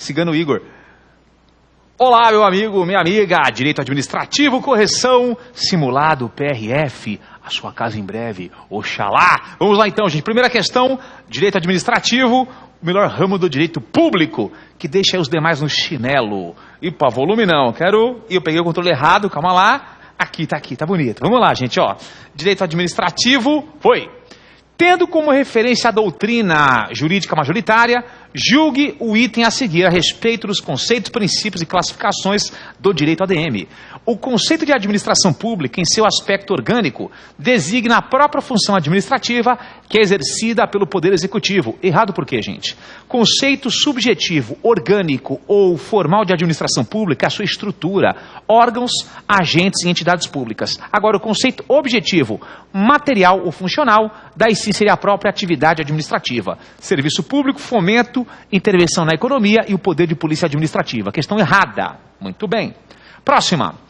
Cigano Igor. Olá, meu amigo, minha amiga, Direito Administrativo, Correção, Simulado PRF, a sua casa em breve, oxalá. Vamos lá então, gente. Primeira questão, Direito Administrativo, o melhor ramo do direito público, que deixa os demais no chinelo. E para volume não, eu peguei o controle errado, calma lá. Aqui, tá bonito. Vamos lá, gente, ó. Direito Administrativo, foi. Tendo como referência a doutrina jurídica majoritária, julgue o item a seguir a respeito dos conceitos, princípios e classificações do direito ADM. O conceito de administração pública, em seu aspecto orgânico, designa a própria função administrativa que é exercida pelo Poder Executivo. Errado por quê, gente? Conceito subjetivo, orgânico ou formal de administração pública é a sua estrutura, órgãos, agentes e entidades públicas. Agora, o conceito objetivo, material ou funcional, daí sim seria a própria atividade administrativa. Serviço público, fomento, intervenção na economia e o poder de polícia administrativa. Questão errada. Muito bem. Próxima.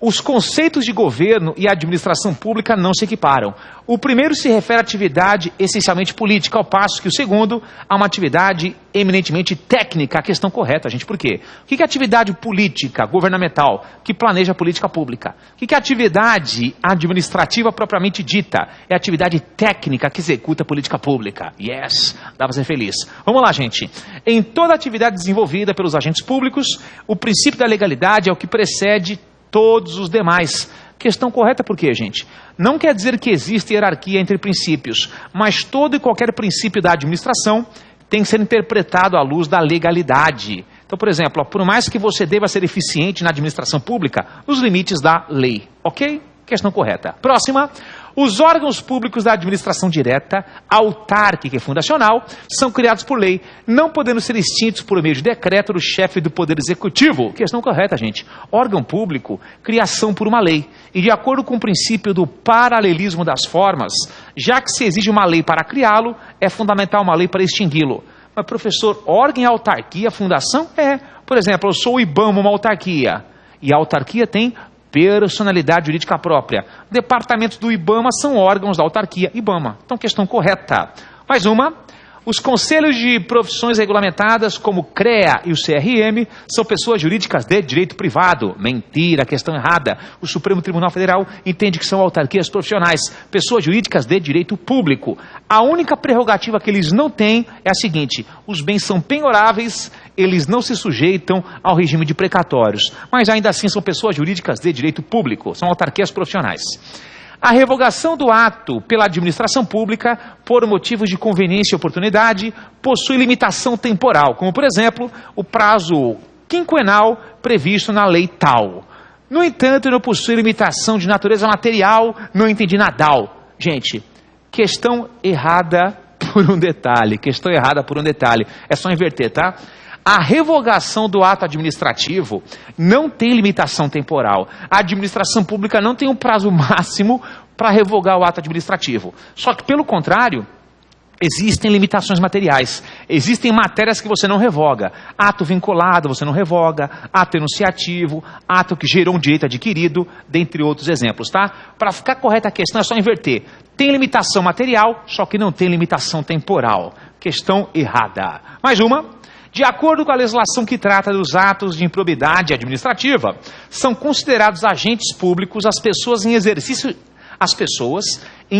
Os conceitos de governo e administração pública não se equiparam. O primeiro se refere à atividade essencialmente política, ao passo que o segundo a uma atividade eminentemente técnica. A questão correta, gente, por quê? O que é atividade política, governamental, que planeja a política pública? O que é atividade administrativa propriamente dita? É atividade técnica que executa a política pública. Yes, dá pra ser feliz. Vamos lá, gente. Em toda atividade desenvolvida pelos agentes públicos, o princípio da legalidade é o que precede todos os demais. Questão correta por quê, gente? Não quer dizer que existe hierarquia entre princípios, mas todo e qualquer princípio da administração tem que ser interpretado à luz da legalidade. Então, por exemplo, por mais que você deva ser eficiente na administração pública, nos limites da lei, ok? Questão correta. Próxima. Os órgãos públicos da administração direta, autárquica e fundacional, são criados por lei, não podendo ser extintos por meio de decreto do chefe do Poder Executivo. Questão correta, gente. Órgão público, criação por uma lei. E de acordo com o princípio do paralelismo das formas, já que se exige uma lei para criá-lo, é fundamental uma lei para extingui-lo. Mas, professor, órgão e autarquia, fundação? Por exemplo, eu sou o IBAMA, uma autarquia. E a autarquia tem personalidade jurídica própria. Departamentos do IBAMA são órgãos da autarquia IBAMA. Então, questão correta. Mais uma. Os conselhos de profissões regulamentadas, como o CREA e o CRM, são pessoas jurídicas de direito privado. Mentira, questão errada. O Supremo Tribunal Federal entende que são autarquias profissionais, pessoas jurídicas de direito público. A única prerrogativa que eles não têm é a seguinte: os bens são penhoráveis, eles não se sujeitam ao regime de precatórios, mas ainda assim são pessoas jurídicas de direito público, são autarquias profissionais. A revogação do ato pela administração pública, por motivos de conveniência e oportunidade, possui limitação temporal, como, por exemplo, o prazo quinquenal previsto na lei tal. No entanto, não possui limitação de natureza material, não entendi nadal. Gente, questão errada por um detalhe, é só inverter, tá? A revogação do ato administrativo não tem limitação temporal. A administração pública não tem um prazo máximo para revogar o ato administrativo. Só que, pelo contrário, existem limitações materiais. Existem matérias que você não revoga. Ato vinculado você não revoga, ato enunciativo, ato que gerou um direito adquirido, dentre outros exemplos, tá? Para ficar correta a questão é só inverter. Tem limitação material, só que não tem limitação temporal. Questão errada. Mais uma. De acordo com a legislação que trata dos atos de improbidade administrativa, são considerados agentes públicos as pessoas em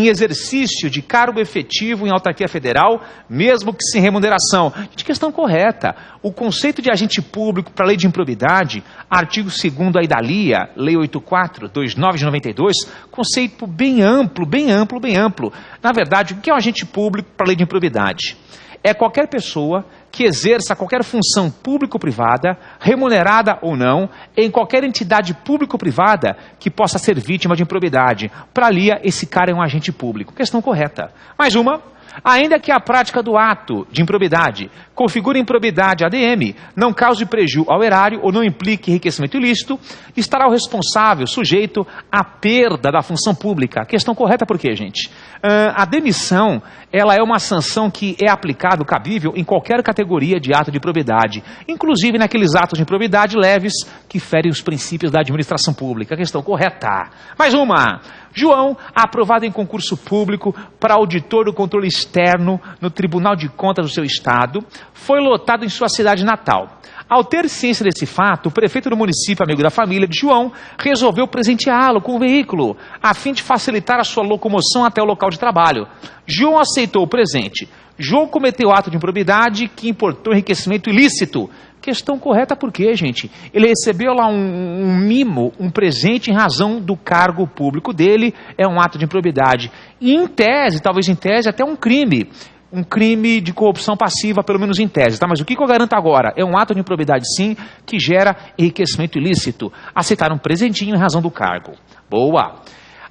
exercício de cargo efetivo em autarquia federal, mesmo que sem remuneração. De questão correta. O conceito de agente público para a lei de improbidade, artigo 2º da IDALIA, Lei 84/29 de 92, conceito bem amplo. Na verdade, o que é um agente público para a lei de improbidade? É qualquer pessoa que exerça qualquer função público-privada, remunerada ou não, em qualquer entidade público-privada que possa ser vítima de improbidade. Para a LIA, esse cara é um agente público. Questão correta. Mais uma. Ainda que a prática do ato de improbidade configure improbidade ADM, não cause prejuízo ao erário ou não implique enriquecimento ilícito, estará o responsável sujeito à perda da função pública. Questão correta por quê, gente? A demissão, ela é uma sanção que é aplicável, cabível, em qualquer categoria de ato de improbidade, inclusive naqueles atos de improbidade leves que ferem os princípios da administração pública. Questão correta. Mais uma. João, aprovado em concurso público para auditor do controle externo no Tribunal de Contas do seu estado, foi lotado em sua cidade natal. Ao ter ciência desse fato, o prefeito do município, amigo da família de João, resolveu presenteá-lo com um veículo, a fim de facilitar a sua locomoção até o local de trabalho. João aceitou o presente. João cometeu ato de improbidade que importou enriquecimento ilícito. Questão correta por quê, gente? Ele recebeu lá um mimo, um presente em razão do cargo público dele, é um ato de improbidade. E em tese, talvez em tese, até um crime. Um crime de corrupção passiva, pelo menos em tese, tá? Mas o que eu garanto agora? É um ato de improbidade, sim, que gera enriquecimento ilícito. Aceitar um presentinho em razão do cargo. Boa!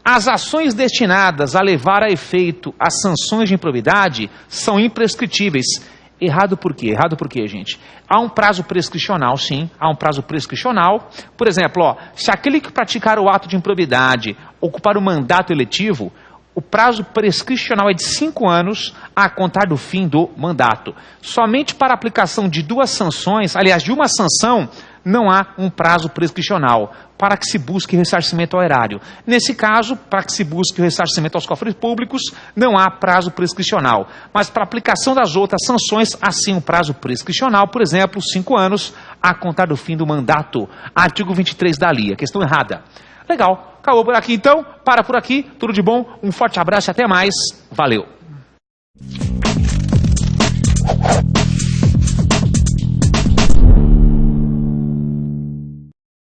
As ações destinadas a levar a efeito as sanções de improbidade são imprescritíveis. Errado por quê? Errado por quê, gente? Há um prazo prescricional, sim, há um prazo prescricional. Por exemplo, se aquele que praticar o ato de improbidade ocupar o mandato eletivo, o prazo prescricional é de 5 anos a contar do fim do mandato. Somente para a aplicação de 2 sanções, aliás, de uma sanção, não há um prazo prescricional para que se busque ressarcimento ao erário. Nesse caso, para que se busque o ressarcimento aos cofres públicos, não há prazo prescricional. Mas para a aplicação das outras sanções, há sim um prazo prescricional, por exemplo, 5 anos a contar do fim do mandato. Artigo 23 da LIA. Questão errada. Legal, acabou por aqui então, para por aqui, tudo de bom, um forte abraço e até mais, valeu!